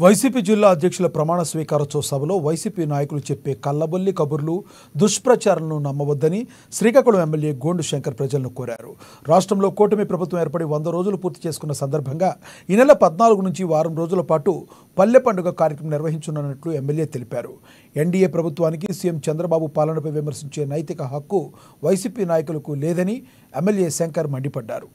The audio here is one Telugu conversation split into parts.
వైసీపీ జిల్లా అధ్యక్షుల ప్రమాణ స్వీకారోత్సవ సభలో వైసీపీ నాయకులు చెప్పే కల్లబొల్లి కబుర్లు దుష్ప్రచారాలను నమ్మవద్దని శ్రీకాకుళం ఎమ్మెల్యే గోండు శంకర్ ప్రజలను కోరారు. రాష్ట్రంలో కూటమి ప్రభుత్వం ఏర్పడి 100 రోజులు పూర్తి చేసుకున్న సందర్భంగా ఈ నెల 14 నుంచి వారం రోజుల పాటు పల్లె పండుగ కార్యక్రమం నిర్వహించనున్నట్లు ఎమ్మెల్యే తెలిపారు. ఎన్డీఏ ప్రభుత్వానికి సీఎం చంద్రబాబు పాలనపై విమర్శించే నైతిక హక్కు వైసీపీ నాయకులకు లేదని ఎమ్మెల్యే శంకర్ మండిపడ్డారు.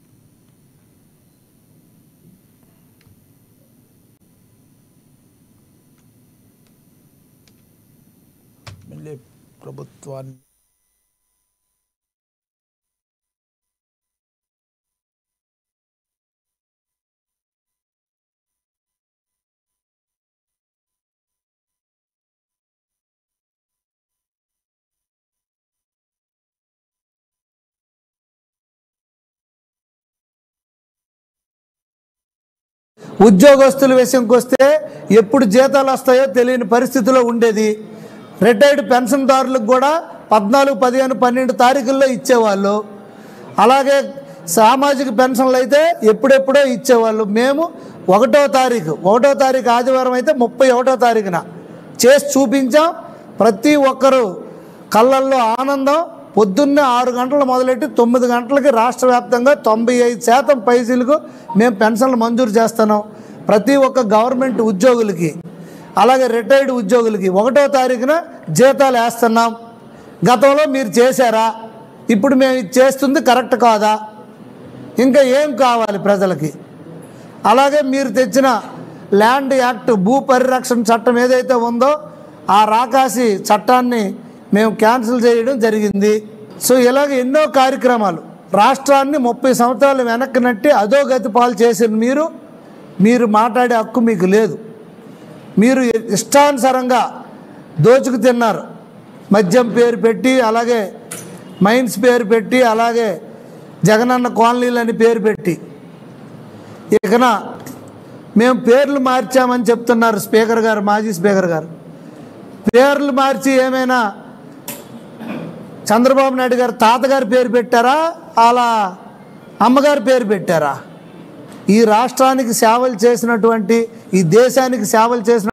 ప్రభుత్వాన్ని ఉద్యోగస్తుల విషయంకి వస్తే ఎప్పుడు జీతాలు వస్తాయో తెలియని పరిస్థితిలో ఉండేది. రిటైర్డ్ పెన్షన్దారులకు కూడా 14, 15, 12 తారీఖుల్లో ఇచ్చేవాళ్ళు. అలాగే సామాజిక పెన్షన్లు అయితే ఎప్పుడెప్పుడో ఇచ్చేవాళ్ళు. మేము 1వ తారీఖు ఆదివారం అయితే 31వ తారీఖున చేసి చూపించాం. ప్రతి ఒక్కరూ కళ్ళల్లో ఆనందం. పొద్దున్నే 6 గంటలు మొదలెట్టి 9 గంటలకి రాష్ట్ర వ్యాప్తంగా 95% పైసలకు మేము పెన్షన్లు మంజూరు చేస్తున్నాం. ప్రతి ఒక్క గవర్నమెంట్ ఉద్యోగులకి అలాగే రిటైర్డ్ ఉద్యోగులకి 1వ తారీఖున జీతాలు వేస్తున్నాం. గతంలో మీరు చేశారా? ఇప్పుడు మేము ఇది చేస్తుంది కరెక్ట్ కాదా? ఇంకా ఏం కావాలి ప్రజలకి? అలాగే మీరు తెచ్చిన ల్యాండ్ యాక్ట్ భూ పరిరక్షణ చట్టం ఏదైతే ఉందో ఆ రాకాసి చట్టాన్ని మేము క్యాన్సిల్ చేయడం జరిగింది. సో ఇలాగ ఎన్నో కార్యక్రమాలు రాష్ట్రాన్ని 30 సంవత్సరాలు వెనక్కి నట్టి అధోగతి పాలు చేసిన మీరు మాట్లాడే హక్కు మీకు లేదు. మీరు ఇష్టానుసారంగా దోచుకు తిన్నారు. మద్యం పేరు పెట్టి, అలాగే మైన్స్ పేరు పెట్టి, అలాగే జగనన్న కాలనీలు అని పేరు పెట్టి ఇకన మేము పేర్లు మార్చామని చెప్తున్నారు స్పీకర్ గారు, మాజీ స్పీకర్ గారు. పేర్లు మార్చి ఏమైనా చంద్రబాబు నాయుడు గారు తాతగారి పేరు పెట్టారా, అలా అమ్మగారి పేరు పెట్టారా? ఈ రాష్ట్రానికి సేవలు చేసినటువంటి, ఈ దేశానికి సేవలు చేసిన